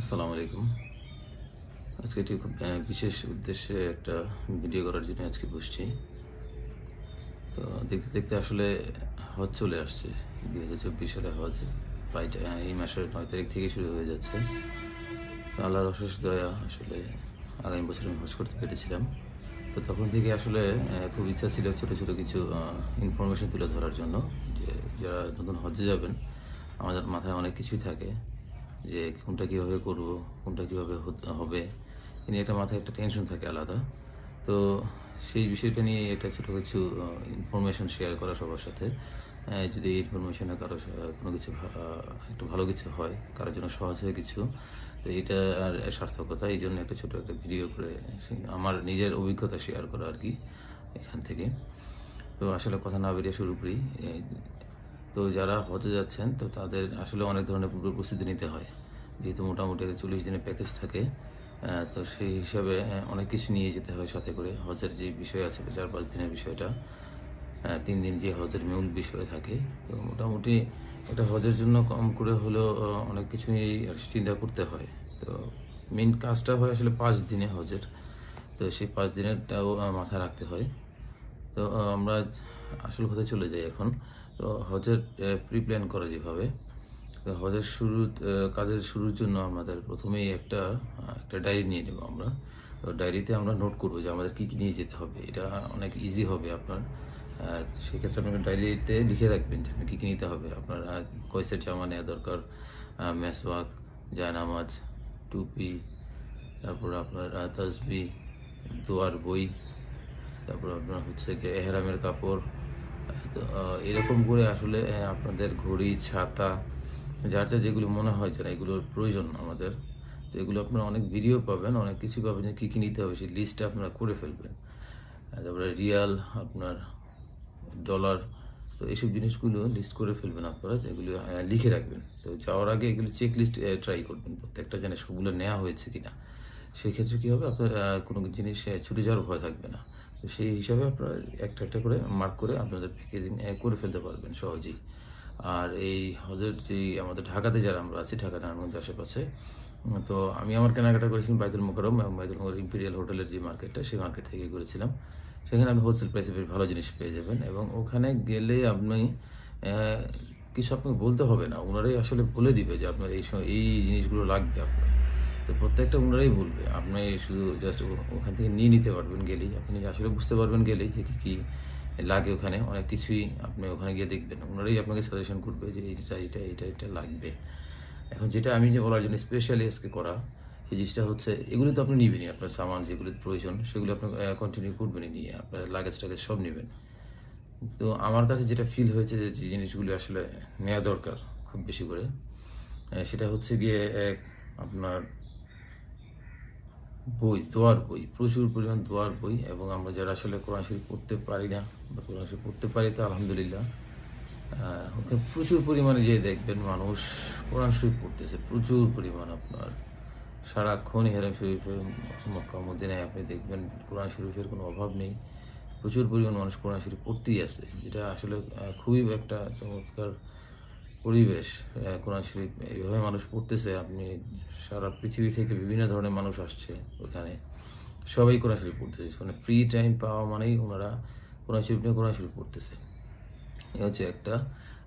আসসালামু আলাইকুম। আজকে একটি খুব বিশেষ উদ্দেশ্যে একটা ভিডিও করার জন্য আজকে বসছি। তো দেখতে দেখতে আসলে হজ চলে আসছে। 2024 সালে হজ ফ্লাইট এই মাসের 9 তারিখ থেকে শুরু হয়ে যাচ্ছে। তো আল্লাহর অশেষ দয়া, আসলে আগামী বছর আমি হজ করতে পেরেছিলাম। তো তখন থেকে আসলে খুব ইচ্ছা ছিল ছোট ছোট কিছু ইনফরমেশন তুলে ধরার জন্য, যে যারা নতুন হজ্জে যাবেন, আমাদের মাথায় অনেক কিছুই থাকে যে কোনটা কীভাবে করব, কোনটা কীভাবে হবে, এ নিয়ে একটা মাথায় একটা টেনশন থাকে আলাদা। তো সেই বিষয়টা নিয়ে একটা ছোটো কিছু ইনফরমেশন শেয়ার করা সবার সাথে। যদি এই ইনফরমেশনে কারো কোনো কিছু একটু ভালো কিছু হয়, কারোর জন্য সহজ হয় কিছু, তো এটা আর সার্থকতা। এই জন্য একটা ছোটো একটা ভিডিও করে আমার নিজের অভিজ্ঞতা শেয়ার করা আর কি এখান থেকে। তো আসলে কথা না বেরিয়ে শুরু করি। তো যারা হজে যাচ্ছেন, তো তাদের আসলে অনেক ধরনের পূর্ব প্রস্তুতি নিতে হয়, যেহেতু মোটামুটি 40 দিনের প্যাকেজ থাকে। তো সেই হিসাবে অনেক কিছু নিয়ে যেতে হয় সাথে করে। হজের যে বিষয় আছে 4-5 দিনের বিষয়টা, 3 দিন যে হজের মূল বিষয় থাকে, তো মোটামুটি একটা হজের জন্য কম করে হলেও অনেক কিছুই চিন্তা করতে হয়। তো মেন কাজটা হয় আসলে 5 দিনে হজের। তো সেই 5 দিনেরটাও মাথায় রাখতে হয়। তো আমরা আসল কথায় চলে যাই এখন। তো হজের প্রি প্ল্যান করা যেভাবে, তো হজের কাজের শুরুর জন্য আমাদের প্রথমেই একটা ডায়েরি নিয়ে নেব আমরা। তো ডায়েরিতে আমরা নোট করবো যে আমাদের কী কী নিয়ে যেতে হবে। এটা অনেক ইজি হবে আপনার। সেক্ষেত্রে আপনার ডায়েরিতে লিখে রাখবেন যে আপনি কী কী নিতে হবে। আপনার কয় সেট জামা নেওয়া দরকার, মেসওয়াক, জায়নামাজ, টুপি, তারপর আপনার তাসবিহ, দোয়ার বই, তারপর আপনার হচ্ছে গিয়ে এহরামের কাপড়। তো এরকম করে আসলে আপনাদের ঘড়ি, ছাতা, যার যা যেগুলো মনে হয় যে না এগুলোর প্রয়োজন আমাদের, তো এগুলো আপনারা অনেক ভিডিও পাবেন, অনেক কিছু পাবেন যে কী কী নিতে হবে, সেই লিস্টটা আপনারা করে ফেলবেন। তারপরে রিয়াল, আপনার ডলার, তো এইসব জিনিসগুলো লিস্ট করে ফেলবেন আপনারা, যেগুলো লিখে রাখবেন। তো যাওয়ার আগে এগুলো চেক লিস্ট ট্রাই করবেন প্রত্যেকটা, যেন সবগুলো নেওয়া হয়েছে কিনা। সেক্ষেত্রে কী হবে, আপনার কোনো জিনিস ছুটে যাওয়ার ভয় থাকবে না। তো সেই হিসাবে আপনারা একটা একটা করে মার্ক করে আপনাদের প্যাকেজিং করে ফেলতে পারবেন সহজেই। আর এই হজের যেই আমাদের ঢাকাতে যারা আমরা আছি, ঢাকা নারায়ণগঞ্জ আশেপাশে, তো আমি আমার কেনাকাটা করেছিলাম বাইতুল মোকাররম এবং বাইতুল মোকাররম ইম্পেরিয়াল হোটেলের যে মার্কেটটা, সেই মার্কেট থেকে করেছিলাম। সেখানে আপনি হোলসেল প্রাইসে বেশ ভালো জিনিস পেয়ে যাবেন, এবং ওখানে গেলে আপনি কিছু আপনাকে বলতে হবে না, ওনারাই আসলে বলে দিবে যে আপনার এই জিনিসগুলো লাগবে আপনার। তো প্রত্যেকটা ওনারাই বলবে, আপনি শুধু জাস্ট ওখান থেকে নিয়ে নিতে পারবেন গেলেই। আপনি আসলে বুঝতে পারবেন গেলেই যে কী লাগে। ওখানে অনেক কিছুই আপনি ওখানে গিয়ে দেখবেন, ওনারাই আপনাকে সাজেশন করবে যে এটা লাগবে। এখন যেটা আমি যে বলার জন্য স্পেশালি আজকে করা, সেই জিনিসটা হচ্ছে এগুলো তো আপনি নিবেনই, আপনার সামান যেগুলো প্রয়োজন সেগুলো আপনি কন্টিনিউ করবেনই, নিয়ে আপনার লাগেজ টাগেজ সব নেবেন। তো আমার কাছে যেটা ফিল হয়েছে যে যে জিনিসগুলো আসলে নেওয়া দরকার খুব বেশি করে, সেটা হচ্ছে গিয়ে আপনার বই, দোয়ার বই, প্রচুর পরিমাণ দোয়ার বই। এবং আমরা যারা আসলে কোরআন শরীফ পড়তে পারি না, বা কোরআন শরীফ পড়তে পারি তো আলহামদুলিল্লাহ, ওখানে প্রচুর পরিমাণে যে দেখবেন মানুষ কোরআন শরীফ পড়তেছে প্রচুর পরিমাণ। আপনার সারাক্ষণ হেরাম শরীফে, মক্কা মদিনায় আপনি দেখবেন কোরআন শরীফের কোনো অভাব নেই। প্রচুর পরিমাণ মানুষ কোরআন শরীফ পড়তেই আছে, যেটা আসলে খুবই একটা চমৎকার পরিবেশ। কোরআন শরীফ এইভাবে মানুষ পড়তেছে, আপনি সারা পৃথিবী থেকে বিভিন্ন ধরনের মানুষ আসছে ওখানে, সবাই কোরআন শরীফ পড়তেছে। মানে ফ্রি টাইম পাওয়া মানেই ওনারা কোরআন শরীফ নিয়ে কোরআন শরীফ পড়তেছে। এ হচ্ছে একটা।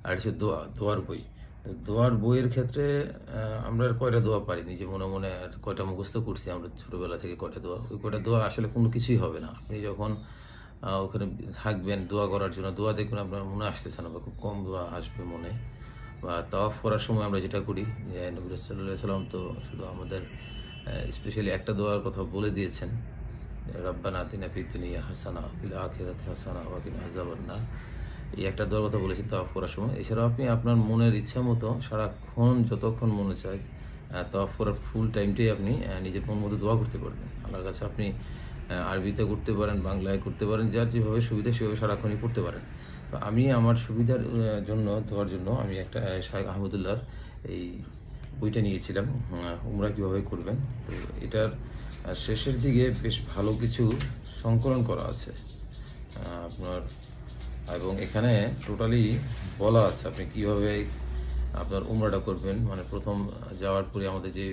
আর হচ্ছে দোয়ার বই। দোয়ার বইয়ের ক্ষেত্রে আমরা কয়টা দোয়া পারি, নিজে মনে মনে কয়টা মুখস্থ করছি আমরা ছোটোবেলা থেকে, কয়টা দোয়া, ওই কয়টা দোয়া আসলে কোনো কিছুই হবে না। আপনি যখন ওখানে থাকবেন দোয়া করার জন্য, দোয়া দেখবেন আপনার মনে আসতেছে না, বা খুব কম দোয়া আসবে মনে। বা তাওয়াফ করার সময় আমরা যেটা করি, যে নবী সাল্লাল্লাহু আলাইহি সাল্লাম তো শুধু আমাদের স্পেশালি একটা দোয়ার কথা বলে দিয়েছেন, রব্বানা আতিনা ফিদ দুনিয়া হাসানা ফিল আখিরাতি হাসানা ওয়া কিনা আযাবান্নার। এই একটা দোয়ার কথা বলেছেন তাওয়াফ করার সময়। এছাড়াও আপনি আপনার মনের ইচ্ছা মতো সারাক্ষণ যতক্ষণ মনে চায় তাওয়াফ করার ফুল টাইমটাই আপনি নিজের মন মতো দোয়া করতে পারবেন আল্লাহর কাছে। আপনি আরবিতে করতে পারেন, বাংলায় করতে পারেন, যার যেভাবে সুবিধা সেভাবে সারাক্ষণই করতে পারেন। তো আমি আমার সুবিধার জন্য দোয়ার জন্য আমি একটা শাইখ আহমদুল্লাহর এই বইটা নিয়েছিলাম, উমরা কীভাবে করবেন। তো এটার শেষের দিকে বেশ ভালো কিছু সংকলন করা আছে আপনার, এবং এখানে টোটালি বলা আছে আপনি কীভাবে আপনার উমরাটা করবেন। মানে প্রথম যাওয়ার পরে আমাদের যে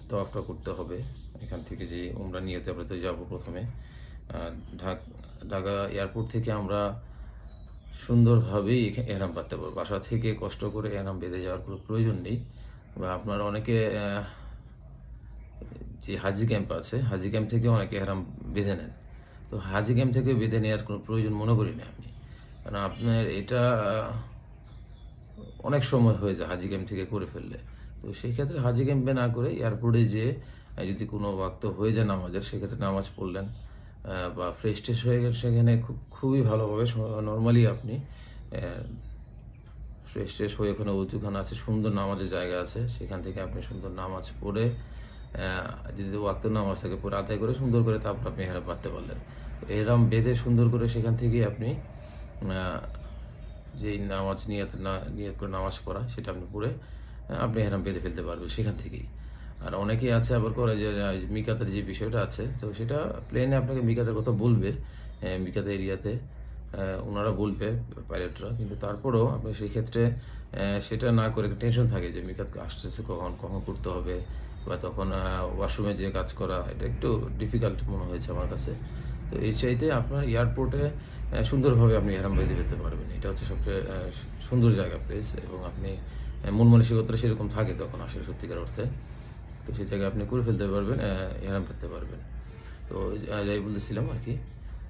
তওয়াফটা করতে হবে। এখান থেকে যে উমরা নিয়তে আমরা তো যাবো প্রথমে। ঢাকা এয়ারপোর্ট থেকে আমরা সুন্দরভাবেই এহরাম বাঁধতে পারবো। বাসা থেকে কষ্ট করে এহরাম বেঁধে যাওয়ার কোনো প্রয়োজন নেই। বা আপনারা অনেকে যে হাজি ক্যাম্প আছে, হাজি ক্যাম্প থেকে অনেকে এহরাম বেঁধে নেন। তো হাজি ক্যাম্প থেকে বেঁধে নেওয়ার কোনো প্রয়োজন মনে করি না আমি, কারণ আপনার এটা অনেক সময় হয়ে যায় হাজি ক্যাম্প থেকে করে ফেললে। তো সেই ক্ষেত্রে হাজি ক্যাম্পে না করে এয়ারপোর্টে যে যদি কোনো ওয়াক্ত হয়ে যায় নামাজের, সেক্ষেত্রে নামাজ পড়লেন বা ফ্রেশ ট্রেশ হয়ে গেলে সেখানে খুবই ভালোভাবে নর্মালি আপনি ফ্রেশ ট্রেশ হয়ে ওখানে উজুখানা আছে, সুন্দর নামাজের জায়গা আছে, সেখান থেকে আপনি সুন্দর নামাজ পড়ে যদি ওয়াক্ত নামাজ থাকে পরে আদায় করে সুন্দর করে তারপর আপনি এহরাম বাঁধতে পারলেন। এহরাম বেঁধে সুন্দর করে সেখান থেকে আপনি যেই নামাজ নিয়ত করে নামাজ পড়া সেটা আপনি পড়ে আপনি এহরাম বেঁধে ফেলতে পারবেন সেখান থেকেই। আর অনেকেই আছে আবার করে যে মিকাতের যে বিষয়টা আছে, তো সেটা প্লেনে আপনাকে মিকাতের কথা বলবে, মিকাত এরিয়াতে ওনারা বলবে পাইলটরা, কিন্তু তারপরেও আপনি সেই ক্ষেত্রে সেটা না করে টেনশন থাকে যে মিকাত আসতেছে কখন করতে হবে, বা তখন ওয়াশরুমে যে কাজ করা, এটা একটু ডিফিকাল্ট মনে হয়েছে আমার কাছে। তো এই চাইতে আপনার এয়ারপোর্টে সুন্দরভাবে আপনি এহরাম বেঁধে ফেলতে পারবেন। এটা হচ্ছে সবচেয়ে সুন্দর জায়গা, প্লেস, এবং আপনি মন মানসিকতা সেরকম থাকে তখন আসলে সত্যিকার অর্থে। তো সেই জায়গায় আপনি করে ফেলতে পারবেন, এহরাম করতে পারবেন। তো যাই বলতেছিলাম আর কি,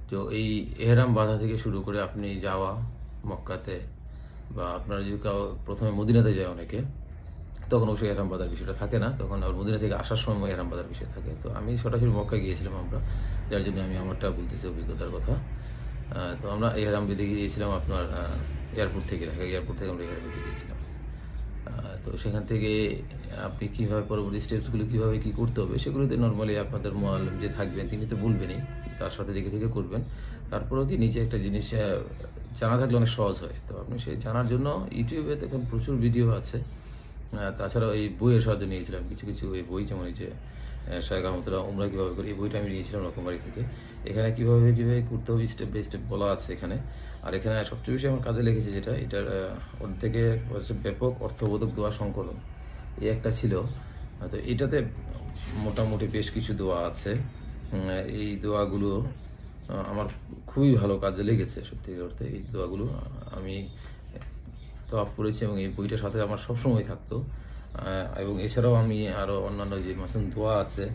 তো এই এহরাম বাঁধা থেকে শুরু করে আপনি যাওয়া মক্কাতে, বা আপনারা যদি প্রথমে মদিনাতে যায় অনেকে, তখন অবশ্যই এহরাম বাঁধার বিষয়টা থাকে না, তখন আর মদিনা থেকে আসার সময় এহরাম বাঁধার বিষয় থাকে। তো আমি সরাসরি মক্কা গিয়েছিলাম আমরা, যার জন্য আমি আমারটা বলতেছি অভিজ্ঞতার কথা। তো আমরা এহরাম বেঁধে গিয়েছিলাম আপনার এয়ারপোর্ট থেকে, ঢাকা এয়ারপোর্ট থেকে আমরা এহরাম বেঁধে গিয়েছিলাম। তো সেখান থেকে আপনি কীভাবে পরবর্তী স্টেপসগুলো কীভাবে কী করতে হবে সেগুলোতে নর্মালি আপনাদের মুআল্লিম যে থাকবেন তিনি তো বলবেনই, তার সাথে দেখে থেকে করবেন। তারপরেও কি নিজে একটা জিনিস জানা থাকলে অনেক সহজ হয়। তো আপনি সেই জানার জন্য ইউটিউবে এখন প্রচুর ভিডিও আছে। তাছাড়াও এই বইয়ের সাহায্য নিয়েছিলাম কিছু এই বই, যেমন এই যে শায়েখ আহমদুল্লাহ উমরা কীভাবে করি, এই বইটা আমি নিয়েছিলাম রকমবাড়ি থেকে। এখানে কীভাবে করতে হবে স্টেপ বাই স্টেপ বলা আছে এখানে। আর এখানে সবচেয়ে বেশি আমার কাজে লেগেছে যেটা, এটার ওর থেকে হচ্ছে ব্যাপক অর্থবোধক দোয়া সংকলন, এই একটা ছিল। তো এটাতে মোটামুটি বেশ কিছু দোয়া আছে। এই দোয়াগুলো আমার খুবই ভালো কাজে লেগেছে সত্যি অর্থে। এই দোয়াগুলো আমি তওয়াফ করেছি এবং এই বইটার সাথে আমার সবসময় থাকতো। এবং এছাড়াও আমি আরও অন্যান্য যে মাসুম দোয়া আছে,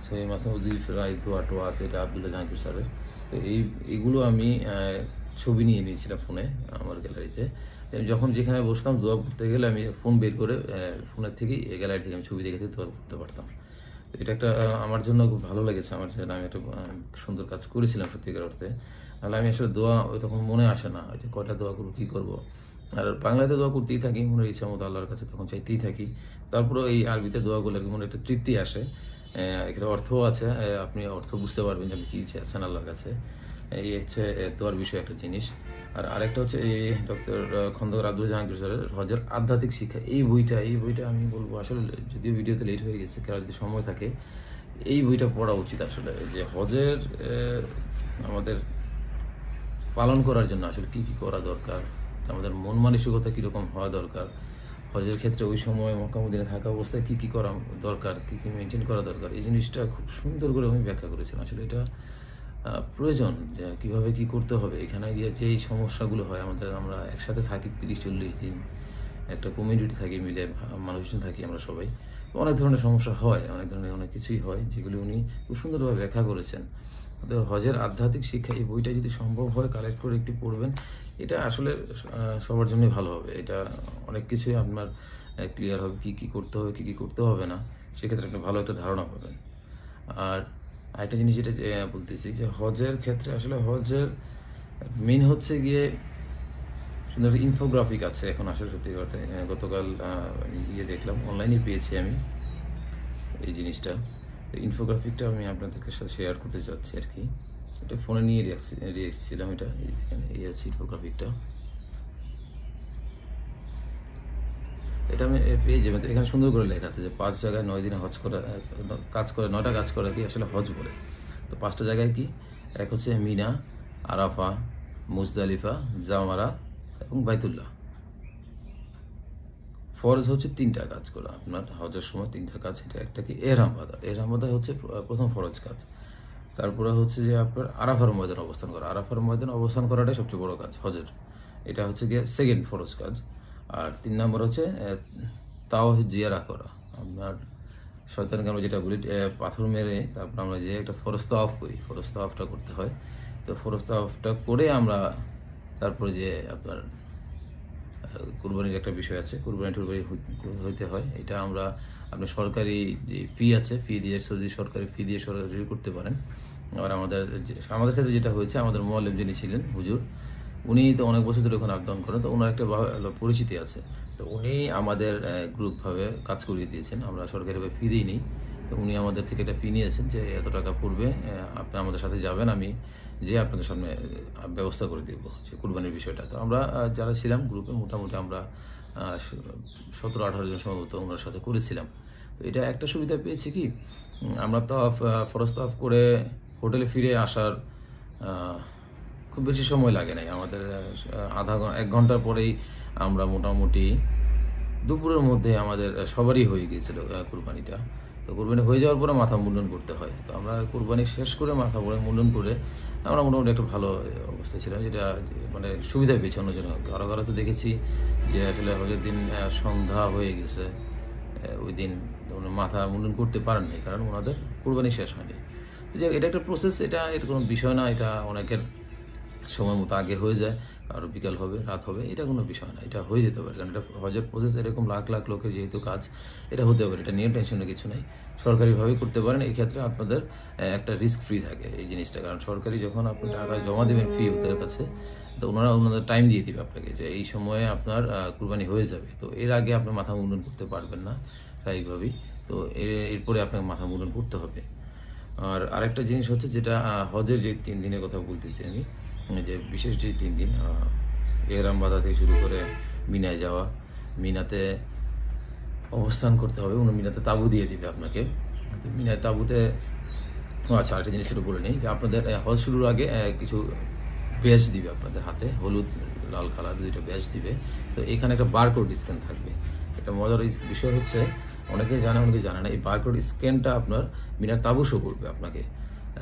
সহি মাসুম উদ্দিফের দোয়া টোয়া আছে, এটা আবদুল্লাহ জাহাঙ্গীর স্যারের। তো এইগুলো আমি ছবি নিয়ে নিয়েছিলাম ফোনে, আমার গ্যালারিতে। যখন যেখানে বসতাম দোয়া করতে গেলে আমি ফোন বের করে ফোনের থেকেই গ্যালারি থেকে আমি ছবি দেখে দোয়া করতে পারতাম। এটা একটা আমার জন্য খুব ভালো লেগেছে, আমার জন্য আমি একটা সুন্দর কাজ করেছিলাম সত্যিকার অর্থে। তাহলে আমি আসলে দোয়া তখন মনে আসে না যে কয়টা দোয়া করবো, কী করবো। আর বাংলাতে দোয়া করতেই থাকি মনের ইচ্ছা মতো, আল্লাহর কাছে তখন চাইতেই থাকি। তারপরেও এই আরবিতে দোয়াগুলো মনে একটা তৃপ্তি আসে, একটা অর্থও আছে, আপনি অর্থ বুঝতে পারবেন যে আপনি কী চাচ্ছেন আল্লাহর কাছে। এই হচ্ছে দোয়ার বিষয় একটা জিনিস। আর আরেকটা হচ্ছে এই ডক্টর খন্দকার আব্দুল জাহাঙ্গীর স্যারের হজের আধ্যাত্মিক শিক্ষা, এই বইটা আমি বলবো আসলে, যদিও ভিডিওতে লেট হয়ে গেছে, কারণ যদি সময় থাকে এই বইটা পড়া উচিত আসলে, যে হজের আমাদের পালন করার জন্য আসলে কী করা দরকার, আমাদের মন মানসিকতা কীরকম হওয়া দরকার, হজের ক্ষেত্রে ওই সময় মক্কা মদিনায় থাকা অবস্থায় কী করা দরকার, কী মেনটেন করা দরকার, এই জিনিসটা খুব সুন্দর করে আমি ব্যাখ্যা করেছিলাম। আসলে এটা প্রয়োজন যে কীভাবে কী করতে হবে। এখানে গিয়ে যে এই সমস্যাগুলো হয় আমাদের, আমরা একসাথে থাকি 30-40 দিন, একটা কমিউনিটি থাকি, মিলে মানুষজন থাকি আমরা সবাই, অনেক ধরনের সমস্যা হয়, অনেক কিছুই হয়, যেগুলো উনি খুব সুন্দরভাবে ব্যাখ্যা করেছেন। তো হজের আধ্যাত্মিক শিক্ষা এই বইটা যদি সম্ভব হয় কালেক্ট করে একটু পড়বেন, এটা আসলে সবার জন্যই ভালো হবে। এটা অনেক কিছুই আপনার ক্লিয়ার হবে, কী করতে হবে, কী করতে হবে না, সেক্ষেত্রে আপনি ভালো একটা ধারণা পাবেন। আর আরেকটা জিনিস যেটা বলতেছি, যে হজের ক্ষেত্রে আসলে হজের মেন হচ্ছে গিয়ে সুন্দর ইনফোগ্রাফিক আছে এখন আসলে সত্যি করতে। গতকাল দেখলাম, অনলাইনে পেয়েছি আমি এই জিনিসটা, ইনফোগ্রাফিকটা আমি আপনাদেরকে সাথে শেয়ার করতে চাচ্ছি আর কি। এটা ফোনে নিয়ে রেখেছিলাম, এটা এই আছে ইনফোগ্রাফিকটা, এটা আমি পেয়ে যাবেন। তো এখানে সুন্দর করে লেখা আছে যে 5 জায়গায় 9 দিনে হজ করা কাজ করে, 9টা কাজ করা কি আসলে হজ বলে। তো 5টা জায়গায় কি, এক হচ্ছে মিনা, আরাফা, মুজদালিফা, জামারা এবং বাইতুল্লাহ। ফরজ হচ্ছে 3টা কাজ করা আপনার হজের সময়, 3টা কাজ। এটা একটা কি এহরাম বাঁধা, এহরাম বাঁধা হচ্ছে প্রথম ফরজ কাজ। তারপরে হচ্ছে যে আপনার আরাফার ময়দানে অবস্থান করা, আরাফার ময়দানে অবস্থান করাটাই সবচেয়ে বড় কাজ হজের, এটা হচ্ছে গিয়ে সেকেন্ড ফরজ কাজ। আর 3 নম্বর হচ্ছে তাও জিয়ারা করা, আপনার শয়তানকে আমরা যেটা বলি পাথর মেরে তারপর আমরা যে একটা ফরজ তাওয়াফ করি, ফরজ তাওয়াফটা করতে হয়। তো ফরজ তাওয়াফটা করে আমরা তারপরে যে আপনার কুরবানির একটা বিষয় আছে, কুরবানি টুরবানি হইতে হয়, এটা আমরা আপনার সরকারি যে ফি আছে, ফি দিয়ে সৌদি সরকারি ফি দিয়ে সরকারি করতে পারেন। আর আমাদের ক্ষেত্রে যেটা হয়েছে, আমাদের মোয়াল্লেম যিনি ছিলেন হুজুর, উনি তো অনেক বছর ধরে ওখানে আপডাউন করেন, তো ওনার একটা ভালো পরিচিতি আছে। তো উনি আমাদের গ্রুপভাবে কাজ করিয়ে দিয়েছেন, আমরা সরকারিভাবে ফি দিই। তো উনি আমাদের থেকে একটা ফি নিয়েছেন যে এত টাকা পড়বে, আপনি আমাদের সাথে যাবেন, আমি যে আপনাদের সামনে ব্যবস্থা করে দেবো যে কুরবানির বিষয়টা। তো আমরা যারা ছিলাম গ্রুপে মোটামুটি আমরা 17-18 জন সম্ভবত ওনার সাথে করেছিলাম। তো এটা একটা সুবিধা পেয়েছি কি, আমরা তো ফরজ তাওয়াফ করে হোটেলে ফিরে আসার খুব বেশি সময় লাগে নাই আমাদের, এক ঘন্টার পরেই আমরা মোটামুটি দুপুরের মধ্যে আমাদের সবারই হয়ে গিয়েছিল কুরবানিটা। তো কুরবানি হয়ে যাওয়ার পরে মাথা মুন্ডন করতে হয়, তো আমরা কুরবানি শেষ করে মাথা মুন্ডন করে আমরা মোটামুটি একটা ভালো অবস্থায় ছিলাম, যেটা মানে সুবিধা পেয়েছি অন্যজন। কারো কারো তো দেখেছি যে আসলে হজের দিন সন্ধ্যা হয়ে গেছে, ওই দিন মাথা মুন্ডন করতে পারেন নাই, কারণ ওনাদের কুরবানি শেষ হয়নি। যে এটা একটা প্রসেস, এটা কোনো বিষয় না, এটা অনেকের সময় মতো আগে হয়ে যায়, কারো বিকাল হবে, রাত হবে, এটা কোনো বিষয় না, এটা হয়ে যেতে পারে। কারণ এটা হজের প্রসেস, এরকম লাখ লাখ লোকের যেহেতু কাজ, এটা হতে পারে, এটা নিয়ে টেনশনের কিছু নেই, সরকারিভাবেই করতে পারেন। এই ক্ষেত্রে আপনাদের একটা রিস্ক ফ্রি থাকে এই জিনিসটা, কারণ সরকারি যখন আপনি টাকা জমা দেবেন ফি ওদের কাছে, তো ওনাদের টাইম দিয়ে দিবে আপনাকে যে এই সময়ে আপনার কুরবানি হয়ে যাবে। তো এর আগে আপনি মাথা মুন্ডন করতে পারবেন না স্বাভাবিকভাবেই, তো এরপরে আপনাকে মাথা মুন্ডন করতে হবে। আর আরেকটা জিনিস হচ্ছে যেটা হজের যে 3 দিনের কথা বলতেছি আমি, যে বিশেষ যে 3 দিন এহরাম বাঁধা থেকে শুরু করে মিনায় যাওয়া, মিনাতে অবস্থান করতে হবে, মিনাতে তাঁবু দিয়ে দিবে আপনাকে। তো মিনায় তাঁবুতে আচ্ছা আরেকটা জিনিস সেটা বলে নেই যে আপনাদের হজ শুরুর আগে কিছু ব্যাজ দিবে আপনাদের হাতে, হলুদ লাল কালার 2টা ব্যাজ দিবে। তো এখানে একটা বারকোড স্ক্যান থাকবে। এটা মজার বিষয় হচ্ছে, অনেকে জানে অনেকে জানে না, এই বারকোড স্ক্যানটা আপনার মিনার তাঁবু শো করবে আপনাকে।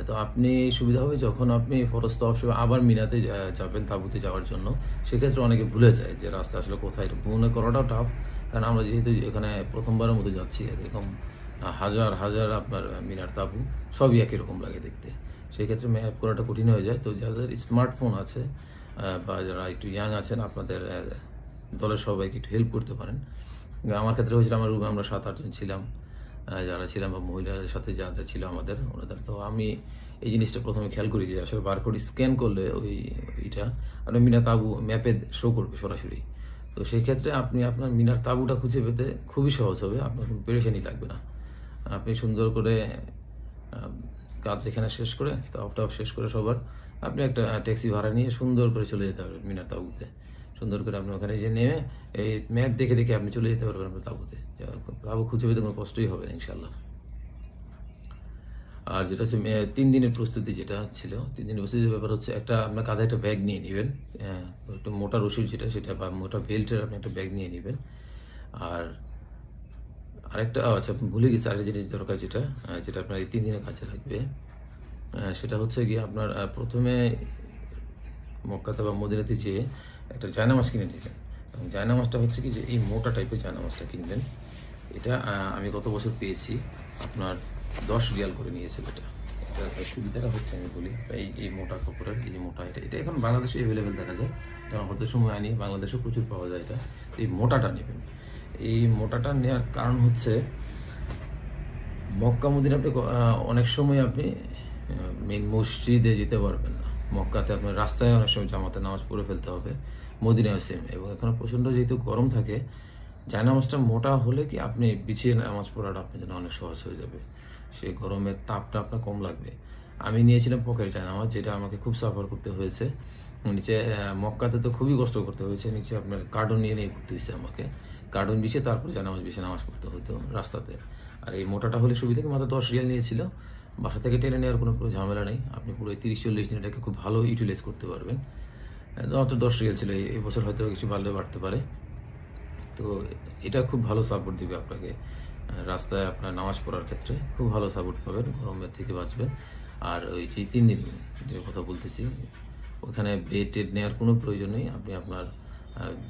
তো আপনি সুবিধা হবে যখন আপনি ফরজ তাওয়াফ আবার মিনাতে যাবেন তাঁবুতে যাওয়ার জন্য, সেক্ষেত্রে অনেকে ভুলে যায় যে রাস্তা আসলে কোথায়, এটা মনে করাটাও টাফ। কারণ আমরা যেহেতু এখানে প্রথমবারের মতো যাচ্ছি, এরকম হাজার হাজার আপনার মিনার তাঁবু সবই একই রকম লাগে দেখতে, সেক্ষেত্রে ম্যাপ করাটা কঠিন হয়ে যায়। তো যাদের স্মার্টফোন আছে বা যারা একটু ইয়াং আছেন, আপনাদের দলের সবাইকে একটু হেল্প করতে পারেন। আমার ক্ষেত্রে হয়েছিল, আমার রুমে আমরা 7-8 জন ছিলাম, যারা ছিলাম বা মহিলাদের সাথে যাদের ছিল আমাদের ওনাদের। তো আমি এই জিনিসটা প্রথমে খেয়াল করি যে আসলে বারকোড স্ক্যান করলে ওইটা আপনার মিনার তাঁবু ম্যাপে শো করবে সরাসরি। তো সেই ক্ষেত্রে আপনি আপনার মিনার তাঁবুটা খুঁজে পেতে খুবই সহজ হবে, আপনার কোনো পেরেশানি লাগবে না। আপনি সুন্দর করে কাজ এখানে শেষ করে, তাওয়াফ শেষ করে সবার, আপনি একটা ট্যাক্সি ভাড়া নিয়ে সুন্দর করে চলে যেতে পারবেন মিনার তাঁবুতে। সুন্দর করে আপনি ওখানে যে নেমে এই ম্যাপ দেখে দেখে আপনি চলে যেতে পারবেন আপনার তাঁবুতে, তাঁবু খুঁজে পেতে কোনো কষ্টই হবে না ইনশাল্লাহ। আর যেটা হচ্ছে 3 দিনের প্রস্তুতি, যেটা ছিল 3 দিনের প্রস্তুতির ব্যাপার হচ্ছে, একটা আপনার কাঁধে একটা ব্যাগ নিয়ে নেবেন, একটু মোটা রশির সেটা বা মোটা বেল্টের আপনি একটা ব্যাগ নিয়ে নেবেন। আর আরেকটা আচ্ছা ভুলে গেছি, আরেকটা জিনিস দরকার যেটা আপনার এই 3 দিনের কাজে লাগবে, সেটা হচ্ছে গিয়ে আপনার প্রথমে মক্কাতে বা মদিনাতে যেয়ে একটা জায়নামাজ কিনে নেবেন। এবং জায়নামাজটা হচ্ছে কি যে এই মোটা টাইপের জায়নামাজটা কিনবেন। এটা আমি গত বছর পেয়েছি, আপনার 10 রিয়াল করে নিয়েছিল। এটা সুবিধাটা হচ্ছে আমি বলি, এই মোটা কাপড়ের, এই যে মোটা, এটা এখন বাংলাদেশে অ্যাভেলেবেল দেখা যায়, কারণ হতে সময় আনি, বাংলাদেশেও প্রচুর পাওয়া যায় এটা। এই মোটাটা নেবেন। এই মোটাটা নেওয়ার কারণ হচ্ছে, মক্কা মদিনা আপনি অনেক সময় আপনি মেন মসজিদে যেতে পারবেন না, মক্কাতে আপনার রাস্তায় অনেক সময় জামাতে নামাজ পড়ে ফেলতে হবে, মদিনায় সেম। এবং এখানে প্রচণ্ড যেহেতু গরম থাকে, জায়নামাজটা মোটা হলে কি আপনি বিছিয়ে নামাজ পড়াটা আপনার জন্য অনেক সহজ হয়ে যাবে, সেই গরমের তাপটা আপনার কম লাগবে। আমি নিয়েছিলাম পকেট জায়নামাজ, যেটা আমাকে খুব সাফার করতে হয়েছে। নিচে মক্কাতে তো খুবই কষ্ট করতে হয়েছে, নিচে আপনার কার্টন নিয়ে ঘুরতে হয়েছে আমাকে, কার্টন বিছিয়ে তারপর জায়নামাজ বিছিয়ে নামাজ পড়তে হতো রাস্তাতে। আর এই মোটাটা হলে সুবিধা কি, মাত্র 10 রিয়াল নিয়েছিল, বাসা থেকে টেনে নেওয়ার কোনো ঝামেলা নেই, আপনি পুরো 30-40 দিন এটাকে খুব ভালো ইউটিলাইজ করতে পারবেন। মাত্র 10 রিয়াল ছিল, এই বছর হয়তো কিছু বাড়লে বাড়তে পারে। তো এটা খুব ভালো সাপোর্ট দিবে আপনাকে রাস্তায় আপনার নামাজ পড়ার ক্ষেত্রে খুব ভালো সাপোর্ট পাবেন, গরমের থেকে বাঁচবেন। আর ওই যে 3 দিন যে কথা বলতেছি, ওখানে বেড নেওয়ার কোনো প্রয়োজন নেই। আপনি আপনার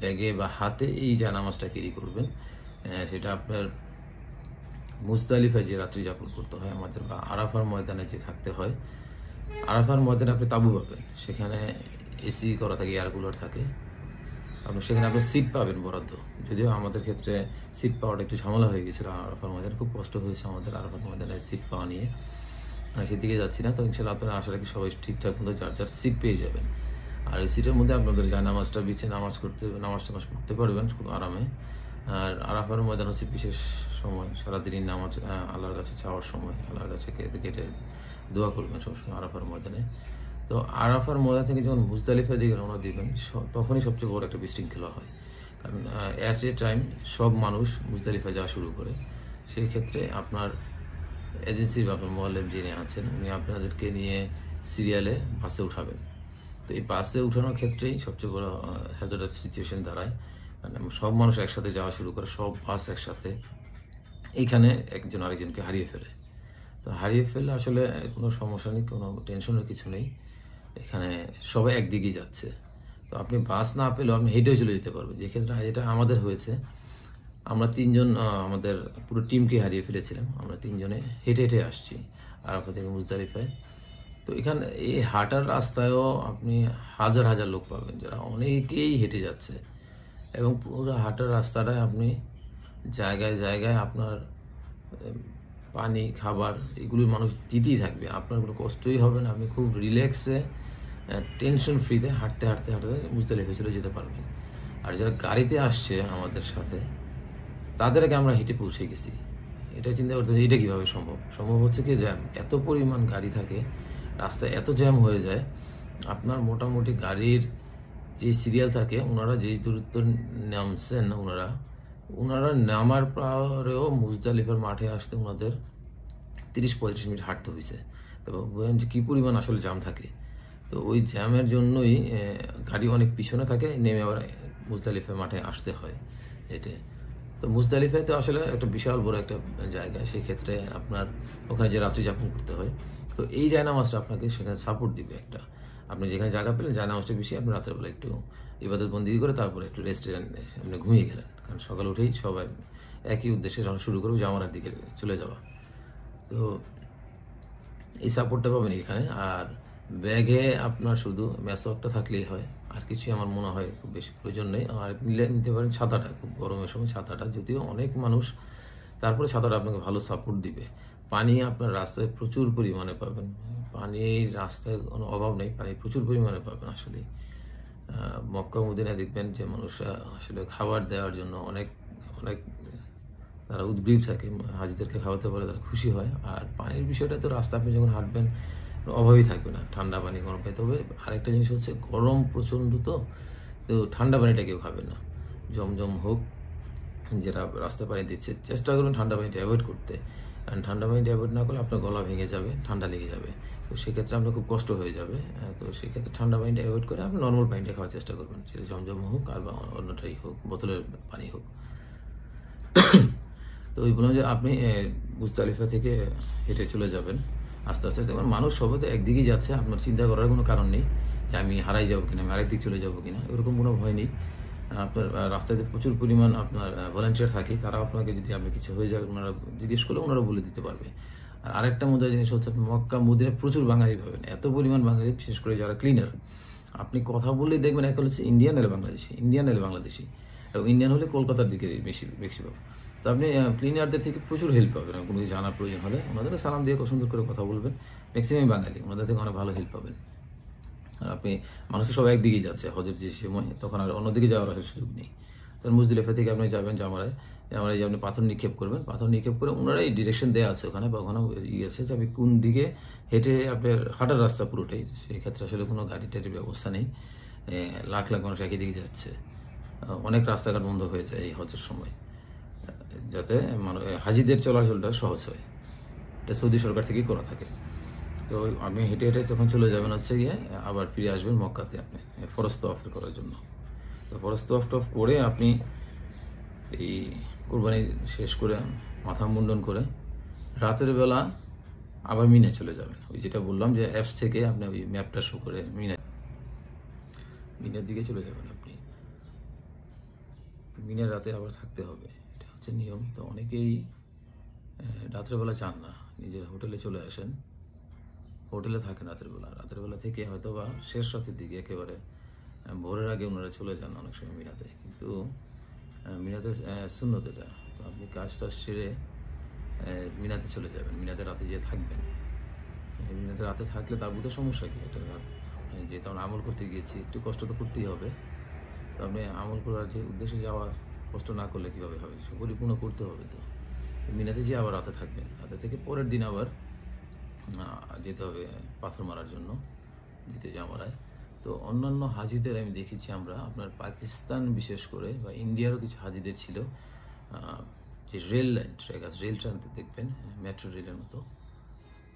ব্যাগে বা হাতে এই জায়নামাজটা ক্যারি করবেন। সেটা আপনার মুজদালিফায় যে রাত্রি যাপন করতে হয় আমাদের, বা আরাফার ময়দানে যে থাকতে হয়, আরাফার ময়দানে আপনি তাঁবু পাবেন, সেখানে এসি করা থাকে, এয়ার কুলার থাকে, আপনি সেখানে আপনার সিট পাবেন বরাদ্দ। যদিও আমাদের ক্ষেত্রে সিট পাওয়াটা একটু ঝামেলা হয়ে গেছিলো, আরাফার ময়দানে খুব কষ্ট হয়েছে আমাদের আরাফার ময়দানে সিট পাওয়া নিয়ে। সেদিকে যাচ্ছি না, তো ইনশাল্লাহ আপনারা আশা রাখি সবাই ঠিকঠাক মতো যার যার সিট পেয়ে যাবেন। আর এই সিটের মধ্যে আপনাদের জায়নামাজটা বিছিয়ে নামাজ টামাজ পড়তে পারবেন খুব আরামে। আর আরাফার ময়দান হচ্ছে বিশেষ সময়, সারাদিনই নামাজ আল্লাহর কাছে চাওয়ার সময়, আল্লাহর কাছে কেটে দোয়া করবেন সবসময় আরাফার ময়দানে। তো আরাফার ময়দান থেকে যখন মুজদালিফার দিকে রওনা দিবেন, তখনই সবচেয়ে বড় একটা বিশৃঙ্খলা হয়। কারণ অ্যাট এ টাইম সব মানুষ মুজদালিফা যাওয়া শুরু করে। সেই ক্ষেত্রে আপনার এজেন্সি বা আপনার মোয়াল্লেম যিনি আছেন, উনি আপনাদেরকে নিয়ে সিরিয়ালে বাসে উঠাবেন। তো এই বাসে উঠানোর ক্ষেত্রেই সবচেয়ে বড় হ্যাজার্ডাস সিচুয়েশন দাঁড়ায়। মানে সব মানুষ একসাথে যাওয়া শুরু করে, সব বাস একসাথে, এইখানে একজন আরেকজনকে হারিয়ে ফেলে। তো হারিয়ে ফেললে আসলে কোনো সমস্যা নেই, কোনো টেনশনের কিছু নেই, এখানে সবাই একদিকেই যাচ্ছে। তো আপনি বাস না পেলেও আপনি হেঁটেও চলে যেতে পারবেন। যে ক্ষেত্রে এটা আমাদের হয়েছে, আমরা 3 জন আমাদের পুরো টিমকে হারিয়ে ফেলেছিলাম। আমরা 3 জনে হেঁটে হেঁটে আসছি আরাফা থেকে মুজদালিফায়। তো এখানে এই হাঁটার রাস্তায়ও আপনি হাজার হাজার লোক পাবেন যারা অনেকেই হেঁটে যাচ্ছে, এবং পুরো হাঁটার রাস্তাটায় আপনি জায়গায় জায়গায় আপনার পানি, খাবার এগুলি মানুষ দিতেই থাকবে। আপনার কোনো কষ্টই হবে না, আপনি খুব রিল্যাক্সে টেনশন ফ্রিতে হাঁটতে হাঁটতে হাঁটতে মুজদালিফা চলে যেতে পারবেন। আর যারা গাড়িতে আসছে আমাদের সাথে, তাদেরকে আমরা হেঁটে পৌঁছে গেছি। এটা চিন্তা করতে হবে, এটা কীভাবে সম্ভব? সম্ভব হচ্ছে কি, জ্যাম, এত পরিমাণ গাড়ি থাকে রাস্তায়, এত জ্যাম হয়ে যায়। আপনার মোটামুটি গাড়ির যে সিরিয়াল থাকে, ওনারা যেই দূরত্ব নামছেন, ওনারা নামার পরেও মুজদালিফার মাঠে আসতে ওনাদের 30-35 মিনিট হাঁটতে হয়েছে। তো বুঝলেন যে কী পরিমাণ আসলে জ্যাম থাকে। তো ওই জ্যামের জন্যই গাড়ি অনেক পিছনে থাকে, নেমে আবার মুজদালিফা মাঠে আসতে হয় হেঁটে। তো মুজদালিফায় তো আসলে একটা বিশাল বড় একটা জায়গা, সেই ক্ষেত্রে আপনার ওখানে যে রাত্রি যাপন করতে হয়। তো এই জায়নামাজটা আপনাকে সেখানে সাপোর্ট দিবে একটা। আপনি যেখানে জায়গা পেলেন জায়নামাজটা বেশি, আপনি রাতের বেলা একটু ইবাদত বন্দি করে তারপরে একটু রেস্টে আপনি ঘুমিয়ে গেলেন। কারণ সকালে উঠেই সবাই একই উদ্দেশ্যে শুরু করবে জামারার দিকে চলে যাওয়া। তো এই সাপোর্টটা পাবেন এখানে। আর ব্যাগে আপনার শুধু মেসওয়াকটা থাকলেই হয়, আর কিছুই আমার মনে হয় খুব বেশি প্রয়োজন নেই। আর নিতে পারেন ছাতাটা, খুব গরমের সময় ছাতাটা, যদিও অনেক মানুষ, তারপরে ছাতাটা আপনাকে ভালো সাপোর্ট দিবে। পানি আপনার রাস্তায় প্রচুর পরিমাণে পাবেন, পানির রাস্তায় কোনো অভাব নেই, পানি প্রচুর পরিমাণে পাবেন। আসলে মক্কা মদিনায় দেখবেন যে মানুষরা আসলে খাবার দেওয়ার জন্য অনেক অনেক তারা উদ্গ্রীব থাকে, হাজিদেরকে খাওয়াতে পারে তারা খুশি হয়। আর পানির বিষয়টা তো রাস্তা আপনি যখন হাঁটবেন অভাবই থাকবে না, ঠান্ডা পানি, গরম পানি। তবে আরেকটা জিনিস হচ্ছে, গরম প্রচণ্ড, তো ঠান্ডা পানিটা কেউ খাবে না। জমজম হোক, যেটা রাস্তা পানি দিচ্ছে, চেষ্টা করুন ঠান্ডা পানিটা অ্যাভয়েড করতে। কারণ ঠান্ডা পানিটা অ্যাভয়েড না করলে আপনার গলা ভেঙে যাবে, ঠান্ডা লেগে যাবে, তো সেক্ষেত্রে আপনার খুব কষ্ট হয়ে যাবে। তো সেক্ষেত্রে ঠান্ডা পানিটা অ্যাভয়েড করে আপনি নর্মাল পানিটা খাওয়ার চেষ্টা করবেন, সেটা জমজম হোক আর বা অন্যটাই হোক, বোতলের পানি হোক। তো ওই বললাম যে আপনি মুজদালিফা থেকে হেঁটে চলে যাবেন আস্তে আস্তে। যেমন মানুষ সবাই তো একদিকেই যাচ্ছে, আপনার চিন্তা করার কোনো কারণ নেই যে আমি হারাই যাবো কিনা, আমি আরেক দিক চলে যাবো কিনা, এরকম কোনো ভয় নেই। আপনার রাস্তাতে প্রচুর পরিমাণ আপনার ভলান্টিয়ার থাকে, তারা আপনাকে যদি আপনি কিছু হয়ে যায় ওনারা জিজ্ঞেস করলে ওনারা বলে দিতে পারবে। আর আরেকটা মজার জিনিস হচ্ছে, মক্কা মদিনায় প্রচুর বাঙালি পাবেন, এত পরিমাণ বাঙালি, বিশেষ করে যারা ক্লিনার। আপনি কথা বললেই দেখবেন এক হচ্ছে ইন্ডিয়ান এলে বাংলাদেশি, ইন্ডিয়ান এলে বাংলাদেশি, এবং ইন্ডিয়ান হলে কলকাতার দিকে বেশি পাবেন। তো আপনি ক্লিনারদের থেকে প্রচুর হেল্প পাবেন, কোনো কিছু জানার প্রয়োজন হলে ওনাদেরকে সালাম দিয়ে সুন্দর করে কথা বলবেন, ম্যাক্সিমাম বাঙালি, ওনাদের থেকে অনেক ভালো হেল্প পাবেন। আর আপনি মানুষের সব একদিকেই যাচ্ছে হজের যে সময়, তখন আর অন্যদিকে যাওয়ার আসলে সুযোগ নেই। তখন মুজদালিফা থেকে আপনি যাবেন জামারায় যে আপনি পাথর নিক্ষেপ করবেন, পাথর নিক্ষেপ করে ওনারাই ডিরেকশন দেওয়া আছে ওখানে, বা ওখানে আছে যে আপনি কোন দিকে হেঁটে আপনার হাঁটার রাস্তা পুরোটাই, সেই ক্ষেত্রে আসলে কোনো গাড়ি টাড়ির ব্যবস্থা নেই। লাখ লাখ মানুষ একই দিকে যাচ্ছে, অনেক রাস্তাঘাট বন্ধ হয়ে যায় এই হজের সময়, যাতে হাজিদের চলাচলটা সহজ হয়। এটা সৌদি সরকার থেকেই করা থাকে। তো আপনি হেঁটে হেঁটে তখন চলে যাবেন হচ্ছে গিয়ে, আবার ফিরে আসবেন মক্কাতে আপনি ফরজ তাওয়াফ করার জন্য। তো ফরজ তাওয়াফ করে আপনি এই কোরবানি শেষ করে মাথা মুন্ডন করে রাতের বেলা আবার মিনা চলে যাবেন। ওই যেটা বললাম যে অ্যাপস থেকে আপনি ওই ম্যাপটা শো করে মিনার দিকে চলে যাবেন। আপনি মিনার রাতে আবার থাকতে হবে, এটা হচ্ছে নিয়ম। তো অনেকেই রাত্রেবেলা চান না, নিজের হোটেলে চলে আসেন, হোটেলে থাকেন রাতের বেলা থেকে হয়তো বা শেষ রাতের দিকে একেবারে ভোরের আগে ওনারা চলে যান অনেক সময় মিনাতে। কিন্তু মিনাতে সুন্নত এটা। তো আপনি কাজটা সেরে মিনাতে চলে যাবেন, মিনাতে রাতে যেয়ে থাকবেন। মিনাতে রাতে থাকলে তাবুতে সমস্যা কি, এটা যেহেতু আমরা আমল করতে গিয়েছি একটু কষ্ট তো করতেই হবে। তো আপনি আমল করার যে উদ্দেশ্যে যাওয়া, কষ্ট না করলে কীভাবে হবে, সে পরিপূর্ণ করতে হবে। তো মিনাতে যেয়ে আবার রাতে থাকবেন, রাতে থেকে পরের দিন আবার যেতে হবে পাথর মারার জন্য দ্বিতীয় জামারায়। তো অন্যান্য হাজিদের আমি দেখেছি আমরা, আপনার পাকিস্তান বিশেষ করে বা ইন্ডিয়ারও কিছু হাজিদের ছিল, যে রেল লাইন ট্র্যাক আছে, রেল ট্রেনতে দেখবেন মেট্রো রেলের মতো,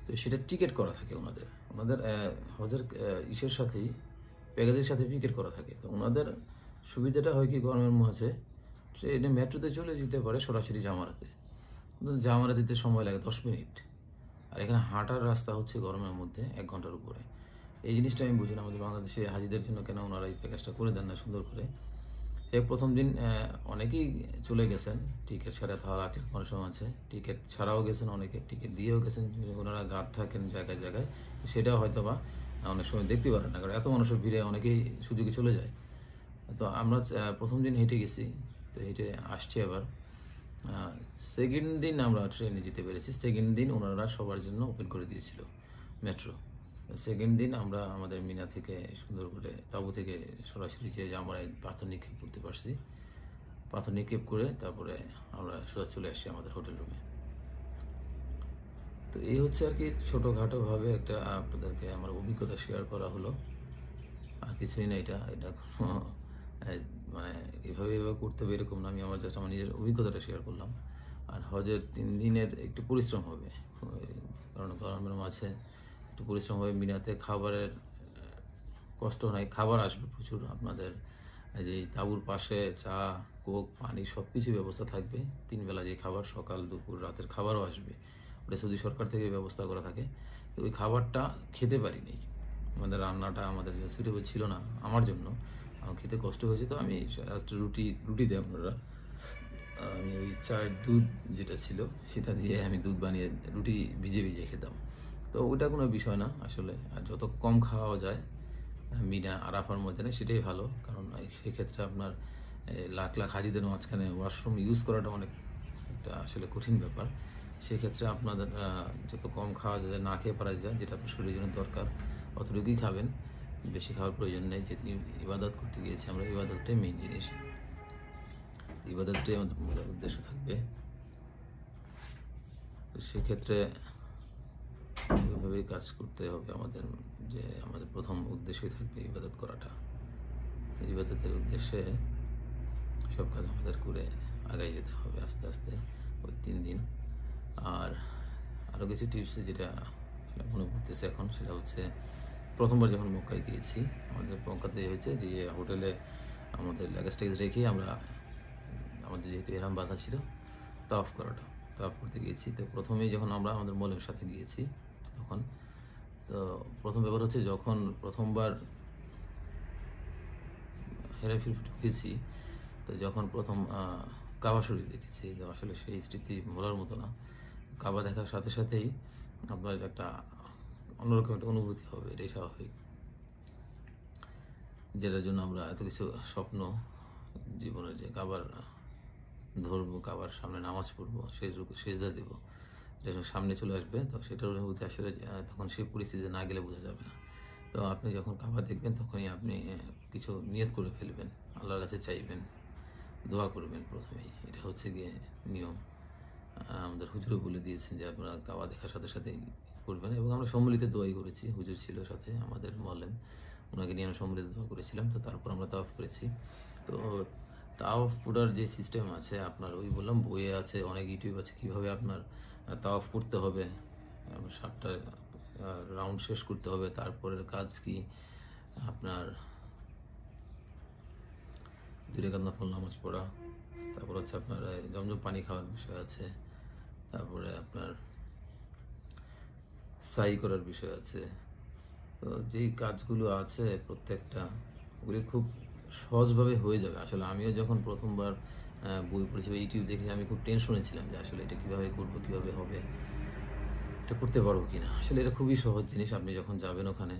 তো সেটা টিকিট করা থাকে ওনাদের হজের ইসের সাথেই, প্যাকেজের সাথে টিকিট করা থাকে। তো ওনাদের সুবিধাটা হয় কি, গরমের মাঝে ট্রেনে মেট্রোতে চলে যেতে পারে সরাসরি জামারাতে, কিন্তু জামারাতে সময় লাগে 10 মিনিট, আর এখানে হাঁটার রাস্তা হচ্ছে গরমের মধ্যে 1 ঘন্টার উপরে। এই জিনিসটা আমি বুঝি না আমাদের বাংলাদেশে হাজিদের জন্য কেন ওনারা এই প্যাকেজটা করে দেন না সুন্দর করে। সে প্রথম দিন অনেকেই চলে গেছেন, টিকিট ছাড়া তাহলে লাখ মানুষ আছে, টিকিট ছাড়াও গেছেন, অনেকে টিকিট দিয়েও গেছেন, ওনারা গার্ড থাকেন জায়গায় জায়গায়, সেটাও হয়তো বা অনেক সময় দেখতে পারেন না, কারণ এত মানুষের ভিড়ে অনেকেই সুযোগে চলে যায়। তো আমরা প্রথম দিন হেঁটে গেছি, তো হেঁটে আসছি আবার। সেকেন্ড দিন আমরা ট্রেনে যেতে পেরেছি, সেকেন্ড দিন ওনারা সবার জন্য ওপেন করে দিয়েছিল মেট্রো। সেকেন্ড দিন আমরা আমাদের মিনা থেকে সুন্দর করে তাবু থেকে সরাসরি যে আমরা পাথর নিক্ষেপ করতে পারছি, পাথর নিক্ষেপ করে তারপরে আমরা সোজা চলে আসছি আমাদের হোটেল রুমে। তো এই হচ্ছে আর কি ছোটোখাটোভাবে একটা আপনাদেরকে আমার অভিজ্ঞতা শেয়ার করা হলো, আর কিছুই না। এটা কোনো মানে এভাবে করতে হবে এরকম না, আমি আমার জাস্ট আমার নিজের অভিজ্ঞতাটা শেয়ার করলাম। আর হজের 3 দিনের একটু পরিশ্রম হবে, কারণ গরমের মাঝে একটু পরিশ্রম হবে। মিনাতে খাবারের কষ্ট নাই, খাবার আসবে প্রচুর আপনাদের, যে তাঁবুর পাশে চা, কোক, পানি সব কিছু ব্যবস্থা থাকবে। 3 বেলা যে খাবার, সকাল দুপুর রাতের খাবারও আসবে, ওটা সৌদি সরকার থেকে ব্যবস্থা করা থাকে। তো ওই খাবারটা খেতে পারিনি, আমাদের রান্নাটা আমাদের জন্য সুইটেবল ছিল না আমার জন্য, আমার খেতে কষ্ট হয়েছে। তো আমি রুটি দেয় আপনারা, আমি ওই চায়ের দুধ যেটা ছিল সেটা দিয়ে আমি দুধ বানিয়ে রুটি ভিজে ভিজে খেতাম। তো ওইটা কোনো বিষয় না আসলে, আর যত কম খাওয়া যায় মিনা আরাফার মধ্যে না সেটাই ভালো, কারণ সেক্ষেত্রে আপনার লাখ লাখ হাজিদের মাঝখানে ওয়াশরুম ইউজ করাটা অনেক একটা আসলে কঠিন ব্যাপার। সেক্ষেত্রে আপনাদের যত কম খাওয়া যায়, না খেয়ে পারা যায়, যেটা আপনার শরীরের জন্য দরকার অতটুকুই খাবেন, বেশি খাওয়ার প্রয়োজন নেই। যেহেতু ইবাদত করতে গিয়েছি আমরা, ইবাদতটাই মেইন জিনিস, ইবাদতটাই আমাদের মূল উদ্দেশ্য থাকবে। তো সেক্ষেত্রে ওইভাবেই কাজ করতে হবে আমাদের, যে আমাদের প্রথম উদ্দেশ্যই থাকবে ইবাদত করাটা। ইবাদতের উদ্দেশ্যে সব কাজ আমাদের করে আগাই যেতে হবে আস্তে আস্তে ওই 3 দিন। আর আরও কিছু টিপস যেটা মনে পড়তেছে এখন, সেটা হচ্ছে প্রথমবার যখন মক্কায় গিয়েছি, আমাদের মক্কাতে হয়েছে যে হোটেলে আমাদের লাগেজ টাগেজ রেখে আমরা, আমাদের যেহেতু এরম বাধা ছিল তাওয়াফ করতে গিয়েছি। তো প্রথমেই যখন আমরা আমাদের মৌলভীর সাথে গিয়েছি তখন, তো প্রথম ব্যাপার হচ্ছে যখন প্রথমবার হেরাফেরি ঢুকেছি, তো যখন প্রথম কাবা শরীফ দেখেছি, তো আসলে সেই স্মৃতি ভোলার মতো না। কাবা দেখার সাথে সাথেই আপনার একটা অন্যরকম একটা অনুভূতি হবে, এটাই স্বাভাবিক, যেটার জন্য আমরা এত কিছু স্বপ্ন জীবনের, যে কাবার ধরবো, কাবার সামনে নামাজ পড়বো, সেজদা দেবো, যখন সামনে চলে আসবে, তো সেটার অনুভূতি আসলে তখন সেই পরিস্থিতিতে না গেলে বোঝা যাবে না। তো আপনি যখন কাবা দেখবেন তখনই আপনি কিছু নিয়ত করে ফেলবেন, আল্লাহর কাছে চাইবেন, দোয়া করবেন প্রথমেই, এটা হচ্ছে গিয়ে নিয়ম। আমাদের হুজুরও বলে দিয়েছেন যে আপনারা কাবা দেখার সাথে সাথেই করবেন, এবং আমরা সম্মিলিত দোয়াই করেছি, হুজুর ছিল সাথে আমাদের মোয়াল্লেম, ওনাকে নিয়ে আমরা সম্মিলিত দোয়া করেছিলাম। তো তারপর আমরা তাওয়াফ করেছি। তো তাওয়াফ করার যে সিস্টেম আছে আপনার, ওই বললাম বইয়ে আছে, অনেক ইউটিউব আছে কীভাবে আপনার তাওয়াফ করতে হবে, 7টা রাউন্ড শেষ করতে হবে, তারপরের কাজ কি আপনার 2 রাকাত নফল নামাজ পড়া, তারপর হচ্ছে আপনার জমজম পানি খাওয়ার বিষয় আছে, তারপরে আপনার সাই করার বিষয় আছে। তো যেই কাজগুলো আছে প্রত্যেকটা, ওগুলি খুব সহজভাবে হয়ে যাবে। আসলে আমিও যখন প্রথমবার বই পড়েছি বা ইউটিউব দেখে আমি খুব টেনশনে ছিলাম যে আসলে এটা কীভাবে করবো, কীভাবে হবে, এটা করতে পারবো কিনা। আসলে এটা খুবই সহজ জিনিস। আপনি যখন যাবেন ওখানে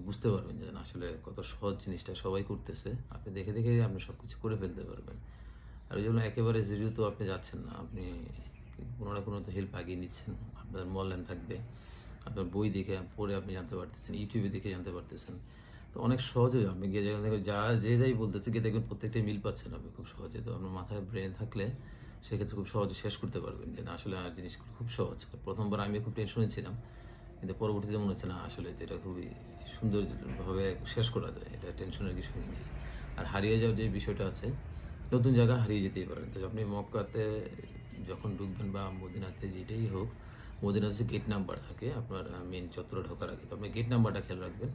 বুঝতে পারবেন যে না, আসলে কত সহজ জিনিসটা, সবাই করতেছে। আপনি দেখে দেখে আপনি সব কিছু করে ফেলতে পারবেন। আর ওই জন্য একেবারে জিরো তো আপনি যাচ্ছেন না, আপনি কোনো না কোনো তো হেল্প আগিয়ে নিচ্ছেন। আপনার মলম থাকবে, আপনার বই দেখে পড়ে আপনি জানতে পারতেছেন, ইউটিউবে দেখে জানতে পারতেছেন। তো অনেক সহজে আপনি গিয়ে যেখান থেকে যে যাই বলতেছে গিয়ে দেখবেন প্রত্যেকটাই মিল পাচ্ছেন আপনি খুব সহজে। তো আপনার মাথায় ব্রেন থাকলে সেক্ষেত্রে খুব সহজে শেষ করতে পারবেন যে না, আসলে জিনিসগুলো খুব সহজ। প্রথমবার আমি খুব টেনশনে ছিলাম, কিন্তু পরবর্তীতে মনে হচ্ছে না আসলে তো এটা খুবই সুন্দরভাবে শেষ করা যায়, এটা টেনশনের কিছুই নেই। আর হারিয়ে যাওয়ার যে বিষয়টা আছে, নতুন জায়গা হারিয়ে যেতেই পারেন। তো আপনি মক্কাতে যখন ঢুকবেন বা মদিনাতে যেটাই হোক, মদিনাতে যে গেট নাম্বার থাকে আপনার মেন চত্বরে ঢোকার আগে, তো আপনি গেট নাম্বারটা খেয়াল রাখবেন,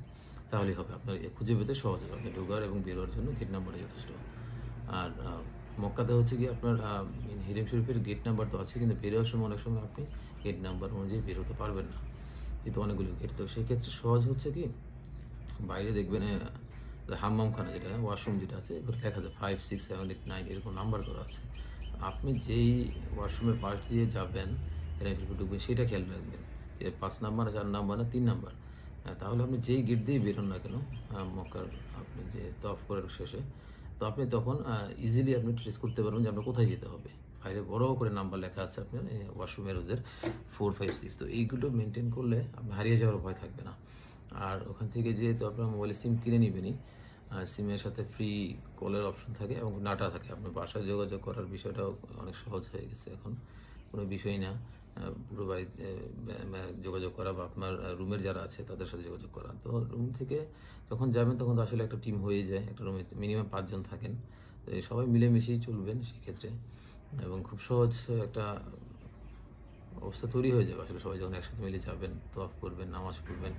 তাহলেই হবে। আপনার খুঁজে পেতে সহজ হবে। আপনি ঢোকার এবং বেরোয়ার জন্য গেট নাম্বারই যথেষ্ট। আর মক্কাতে হচ্ছে কি আপনার হিরেম শরীফের গেট নাম্বার তো আছে, কিন্তু বেরোয়ার সময় অনেক সময় আপনি গেট নাম্বার অনুযায়ী বেরোতে পারবেন না, কিন্তু অনেকগুলো গেট। তো সেক্ষেত্রে সহজ হচ্ছে কি, বাইরে দেখবেন হাম্মামখানা যেটা, ওয়াশরুম যেটা আছে, এগুলো লেখা আছে 5, 6, 7, 8, 9 এরকম নাম্বার করা আছে। আপনি যেই ওয়াশরুমের পাশ দিয়ে যাবেন, ঢুকবেন, সেটা খেয়াল রাখবেন যে 5 নাম্বার, 4 নাম্বার না 3 নাম্বার। তাহলে আপনি যেই গেট দিয়ে বেরোন না কেন মক্কার, আপনি যে তওয়াফ করার শেষে, তো আপনি তখন ইজিলি আপনি ট্রেস করতে পারবেন যে আপনার কোথায় যেতে হবে। বাইরে বড় করে নাম্বার লেখা আছে আপনার ওয়াশরুমের, ওদের 4, 5, 6। তো এইগুলো মেনটেন করলে আপনি হারিয়ে যাওয়ার ভয় থাকবে না। আর ওখান থেকে যেহেতু আপনার মোবাইলে সিম কিনে নেবেনই, সিমের সাথে ফ্রি কলের অপশন থাকে এবং ডাটা থাকে। আপনার বাসায় যোগাযোগ করার বিষয়টাও অনেক সহজ হয়ে গেছে এখন, কোনো বিষয় না। পুরো বাড়িতে যোগাযোগ করা বা আপনার রুমের যারা আছে তাদের সাথে যোগাযোগ করা। তো রুম থেকে যখন যাবেন তখন তো আসলে একটা টিম হয়ে যায়, একটা রুমে মিনিমাম 5 জন থাকেন। তো সবাই মিলেমিশেই চলবেন সেক্ষেত্রে, এবং খুব সহজ একটা অবস্থা তৈরি হয়ে যাবে। আসলে সবাই যখন একসাথে মিলে যাবেন, তওয়াফ করবেন, নামাজ পড়বেন,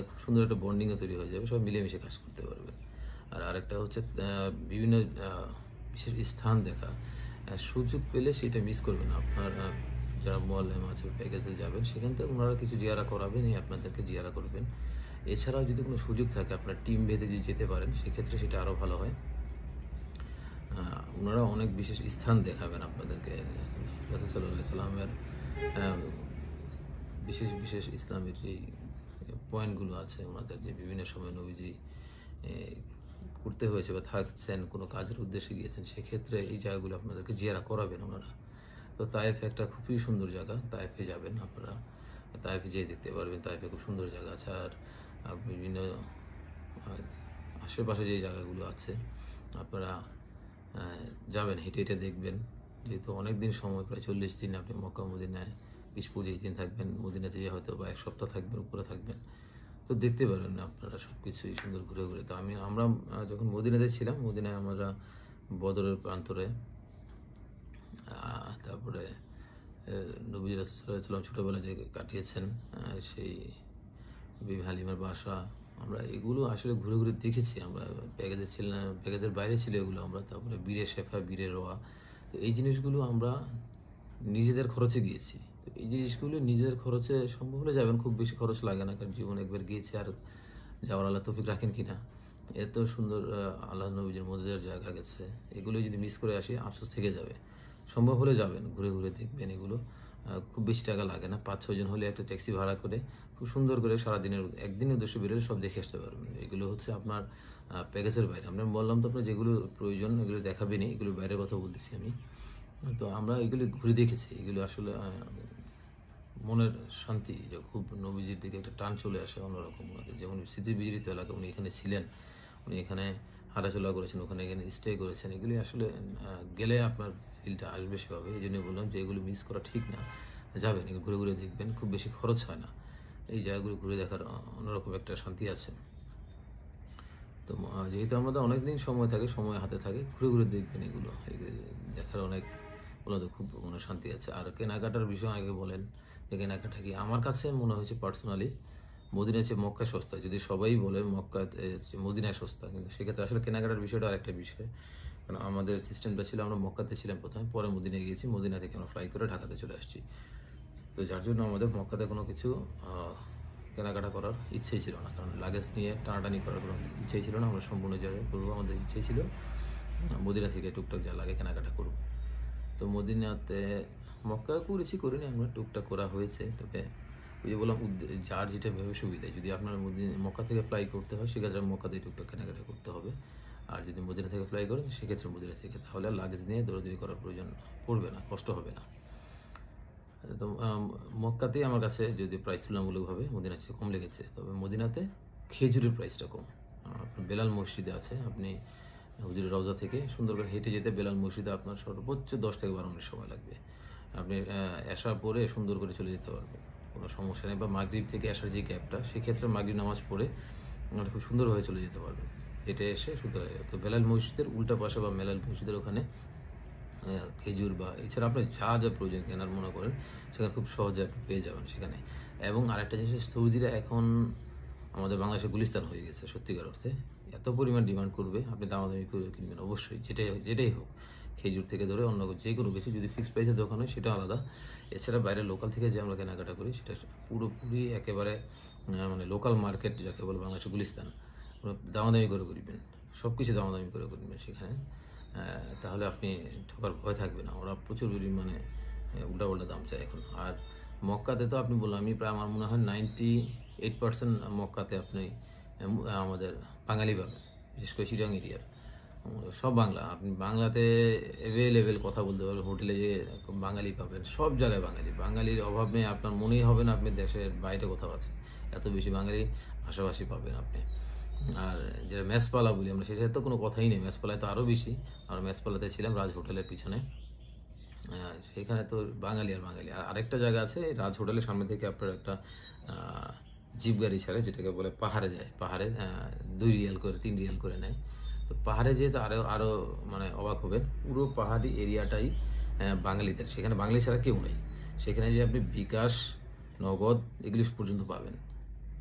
খুব সুন্দর একটা বন্ডিংও তৈরি হয়ে যাবে, সবাই মিলেমিশে কাজ করতে পারবেন। আর আরেকটা হচ্ছে বিভিন্ন বিশেষ স্থান দেখা, সুযোগ পেলে সেটা মিস করবেন না। আপনার যারা মোয়াল্লেম আছে, প্যাকেজে যাবেন, সেখান থেকে ওনারা কিছু জিয়ারা করাবেনই, আপনাদেরকে জিয়ারা করবেন। এছাড়াও যদি কোনো সুযোগ থাকে আপনার টিম বেঁধে যদি যেতে পারেন, সেক্ষেত্রে সেটা আরও ভালো হয়। ওনারা অনেক বিশেষ স্থান দেখাবেন আপনাদেরকে। রাসূল সাল্লাল্লাহু আলাইহি সাল্লামের বিশেষ বিশেষ ইসলামের যে পয়েন্টগুলো আছে, ওনাদের যে বিভিন্ন সময় নবীজি করতে হয়েছে বা থাকছেন, কোনো কাজের উদ্দেশ্যে গিয়েছেন, সেক্ষেত্রে এই জায়গাগুলো আপনাদেরকে জিয়ারা করাবেন ওনারা। তো তায়েফ একটা খুবই সুন্দর জায়গা, তায়েফে যাবেন আপনারা, তায়েফে যেয়ে দেখতে পারবেন। তায়েফে খুব সুন্দর জায়গা আছে। আর বিভিন্ন আশেপাশে যে জায়গাগুলো আছে আপনারা যাবেন, হেঁটে হেঁটে দেখবেন। যেহেতু অনেক দিন সময়, প্রায় 40 দিন আপনি মক্কা মদিনায়, 20-25 দিন থাকবেন। মদিনাতে হয়তো বা 1 সপ্তাহ থাকবেন, উপরে থাকবেন। তো দেখতে পারেন আপনারা সব কিছুই সুন্দর ঘুরে ঘুরে। তো আমরা যখন মদিনাতে ছিলাম, মদিনায় আমরা বদরের প্রান্তরে, তারপরে নবী রাসূল সাল্লাল্লাহু আলাইহি ওয়াসাল্লাম ছোটোবেলায় যে কাটিয়েছেন সেই বিবি হালিমার বাসা, আমরা এগুলো আসলে ঘুরে ঘুরে দেখেছি। আমরা প্যাকেজে ছিলাম, প্যাকেজের বাইরে ছিল এগুলো আমরা। তারপরে বীরে শেফা, বীরে রোয়া, তো এই জিনিসগুলো আমরা নিজেদের খরচে গিয়েছি। তো এই জিনিসগুলো নিজের খরচে সম্ভব হলে যাবেন, খুব বেশি খরচ লাগে না, কারণ জীবন একবার গিয়েছে, আর যাওয়ার আল্লাহ তৌফিক রাখেন কিনা। এত সুন্দর আল্লাহ নবীজির মজেদার জায়গা গেছে, এগুলো যদি মিস করে আসি আফসোস থেকে যাবে। সম্ভব হলে যাবেন, ঘুরে ঘুরে দেখবেন এগুলো। খুব বেশি টাকা লাগে না, 5-6 জন হলে একটা ট্যাক্সি ভাড়া করে খুব সুন্দর করে সারাদিনের, একদিনের উদ্দেশ্যে বেরোলে সব দেখে আসতে পারবেন। এগুলো হচ্ছে আপনার প্যাকেজের বাইরে। আমরা বললাম তো আপনার যেগুলো প্রয়োজন এগুলো দেখাবেনই, এগুলো বাইরের কথা বলতেছি আমি। তো আমরা এগুলো ঘুরে দেখেছি। এগুলো আসলে মনের শান্তি, যে খুব নবীজির দিকে একটা টান চলে আসে অন্যরকম। ওনাদের যেমন স্মৃতি বিজড়িত এলাকা, উনি এখানে ছিলেন, উনি এখানে হাঁটাচলা করেছেন, ওখানে এখানে স্টে করেছেন। এগুলি আসলে গেলে আপনার ফিলটা আসবে সেভাবে। এই জন্য বললাম যে এগুলো মিস করা ঠিক না, যাবেন, এগুলো ঘুরে ঘুরে দেখবেন, খুব বেশি খরচ হয় না। এই জায়গাগুলো ঘুরে দেখার অন্যরকম একটা শান্তি আছে। তো যেহেতু আমাদের অনেক দিন সময় থাকে, সময় হাতে থাকে, ঘুরে ঘুরে দেখবেন এগুলো দেখার অনেক ওনাদের খুব শান্তি আছে। আর কেনাকাটার বিষয়ে অনেকে বলেন যে কেনাকাটা কি, আমার কাছে মনে হয়েছে পার্সোনালি মদিনার চেয়ে মক্কা সস্তা। যদি সবাই বলে মক্কা মদিনায় সস্তা, কিন্তু সেক্ষেত্রে আসলে কেনাকাটার বিষয়টা আরেকটা বিষয়। কারণ আমাদের সিস্টেমটা ছিল আমরা মক্কাতে ছিলাম প্রথমে, পরে মদিনায় গিয়েছি, মদিনা থেকে আমরা ফ্লাই করে ঢাকাতে চলে আসছি। তো যার জন্য আমাদের মক্কাতে কোনো কিছু কেনাকাটা করার ইচ্ছেই ছিল না, কারণ লাগেজ নিয়ে টানাটানি করার কোনো ইচ্ছেই ছিল না। আমরা সম্পূর্ণ জায়গায় করবো, আমাদের ইচ্ছেই ছিল মদিনা থেকে টুকটাক যা লাগে কেনাকাটা করবো। তো মদিনাতে মক্কা করিনি আমরা, টুকটাক করা হয়েছে। তবে ওই যে বললাম যার যেটা ভেবে সুবিধা, যদি আপনার মক্কা থেকে ফ্লাই করতে হয় সেক্ষেত্রে মক্কাতেই টুকটাক কেনাকাটা করতে হবে। আর যদি মদিনা থেকে ফ্লাই করেন সেক্ষেত্রে মদিনা থেকে, তাহলে লাগেজ নিয়ে দৌড়াদৌড়ি করার প্রয়োজন পড়বে না, কষ্ট হবে না। তো মক্কাতেই আমার কাছে যদি প্রাইস তুলনামূলকভাবে মদিনার চেয়ে কম লেগেছে। তবে মদিনাতে খেজুরের প্রাইসটা কম। বেলাল মসজিদে আছে, আপনি হুজুরের রওজা থেকে সুন্দর করে হেঁটে যেতে বেলাল মসজিদে আপনার সর্বোচ্চ 10 থেকে 12 মিনিট সময় লাগবে। আপনি এশা পরে সুন্দর করে চলে যেতে পারবেন, কোনো সমস্যা নেই। বা মাগরিব থেকে এশার যে গ্যাপটা, সেক্ষেত্রে মাগরিব নামাজ পড়ে আপনি খুব সুন্দরভাবে চলে যেতে পারবেন হেঁটে এসে সুন্দর। তো বেলাল মসজিদের উল্টা পাশে বা বেলাল মসজিদের ওখানে খেজুর বা এছাড়া আপনার যা যা প্রয়োজন কেনার মনে করেন সেখানে খুব সহজে আপনি পেয়ে যাবেন সেখানে। এবং আরেকটা জিনিস, সৌদিরা এখন আমাদের বাংলাদেশে গুলিস্তান হয়ে গেছে সত্যিকার অর্থে। এত পরিমাণ ডিমান্ড করবে, আপনি দামাদামি করে কিনবেন অবশ্যই, যেটাই হোক, খেজুর থেকে ধরে অন্য যে কোনো কিছু। যদি ফিক্সড প্রাইসের দোকান হয় সেটা আলাদা, এছাড়া বাইরে লোকাল থেকে যে আমরা কেনাকাটা করি সেটা পুরোপুরি একেবারে মানে লোকাল মার্কেট যাকে বলে বাংলাদেশে গুলিস্তান। দামাদামি করে করবেন, সব কিছু দামাদামি করে করবেন সেখানে, তাহলে আপনি ঠকার ভয় থাকবে না। ওরা প্রচুর পরিমাণে উল্টা দাম চায় এখন। আর মক্কাতে তো আপনি বললাম, আমি প্রায় আমার মনে হয় 98% মক্কাতে আপনি আমাদের বাঙালি পাবেন, বিশেষ করে চিটাং এরিয়ার সব বাংলা। আপনি বাংলাতে অ্যাভেলেবেল কথা বলতে পারবেন, হোটেলে যে বাঙালি পাবেন, সব জায়গায় বাঙালির অভাব নেই। আপনার মনেই হবে না আপনি দেশের বাইরে কোথাও আছেন, এত বেশি বাঙালি ভাষাভাষী পাবেন আপনি। আর যেটা মেসপালা বলি আমরা, সেটার তো কোনো কথাই নেই, মেসপালায় তো আরও বেশি। আমরা মেসপালাতে ছিলাম রাজ হোটেলের পিছনে, সেখানে তো বাঙালি আর বাঙালি। আর আরেকটা জায়গা আছে রাজ হোটেলের সামনে থেকে আপনার একটা জিপ গাড়ি ছাড়ে, যেটাকে বলে পাহাড়ে যায়। পাহাড়ে 2 রিয়াল করে 3 রিয়াল করে নেয়। তো পাহাড়ে যেহেতু আরও মানে অবাক হবে, পুরো পাহাড়ি এরিয়াটাই বাঙালিদের, সেখানে বাঙালি ছাড়া কেউ নেই। সেখানে যে আপনি বিকাশ, নগদ এগুলি পর্যন্ত পাবেন।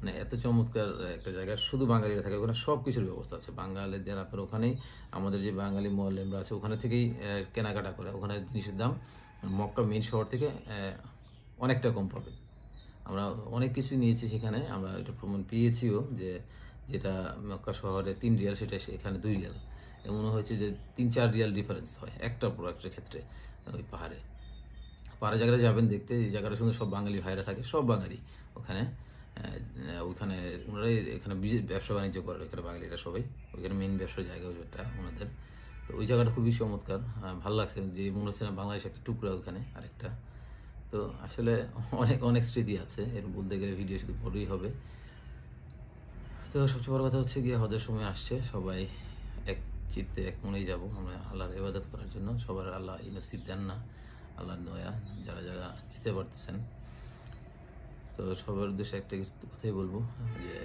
মানে এত চমৎকার একটা জায়গা, শুধু বাঙালিরা থাকে ওখানে, সব কিছুর ব্যবস্থা আছে বাঙালিদের। আপনার ওখানেই আমাদের যে বাঙালি মোয়াল্লেমরা আছে ওখানে থেকেই কেনাকাটা করে। ওখানে জিনিসের দাম মক্কা মেইন শহর থেকে অনেকটা কম পাবে। আমরা অনেক কিছু নিয়েছি সেখানে, আমরা এটা প্রমাণ পেয়েছিও যে যেটা মক্কা শহরে 3 রিয়াল সেটা এখানে 2 রিয়াল। এমন হয়েছে যে 3-4 রিয়াল ডিফারেন্স হয় একটা প্রোডাক্টের ক্ষেত্রে। ওই পাহাড়ে জায়গাটা যাবেন দেখতে, এই জায়গাটা সুন্দর, সব বাঙালি ভাইরা থাকে, সব বাঙালি ওখানে। ওইখানে ওনারাই এখানে ব্যবসা বাণিজ্য করে, এখানে বাঙালিরা সবাই, ওইখানে মেইন ব্যবসার জায়গা ওইটা ওনাদের। তো ওই জায়গাটা খুবই চমৎকার, ভালো লাগছে, যে মনে হচ্ছে না বাংলাদেশ একটা টুকরা ওখানে আরেকটা। তো আসলে অনেক স্মৃতি আছে, এর বলতে গেলে ভিডিও শুধু বড়ই হবে। তো সবচেয়ে বড় কথা হচ্ছে গিয়ে হজের সময় আসছে, সবাই এক চিত্তে এক মনেই যাব আমরা আল্লাহর ইবাদত করার জন্য। সবার আল্লাহ এই নসিব দেন না, আল্লাহর দয়া, যারা যেতে পারতেছেন। তো সবার উদ্দেশ্যে একটা কথাই বলবো যে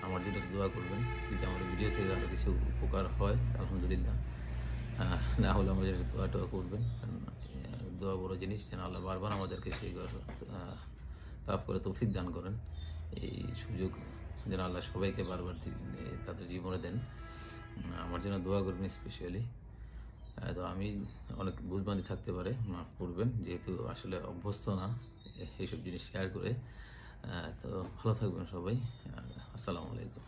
আমার জন্য দোয়া করবেন, যদি আমার ভিডিও থেকে আরও কিছু উপকার হয় আলহামদুলিল্লাহ, না হলে আমাদের দোয়া করবেন। কারণ দোয়া বড় জিনিস, যেন আল্লাহ বারবার আমাদেরকে সেই তাফ করে তৌফিক দান করেন। এই সুযোগ যেন আল্লাহ সবাইকে বারবার তাদের জীবনে দেন। আমার জন্য দোয়া করবেন স্পেশালি। তো আমি অনেক ভুলভ্রান্তি থাকতে পারে, মাফ করবেন, যেহেতু আসলে অভ্যস্ত না এইসব জিনিস শেয়ার করে। তো ভালো থাকবেন সবাই, আসসালামু আলাইকুম।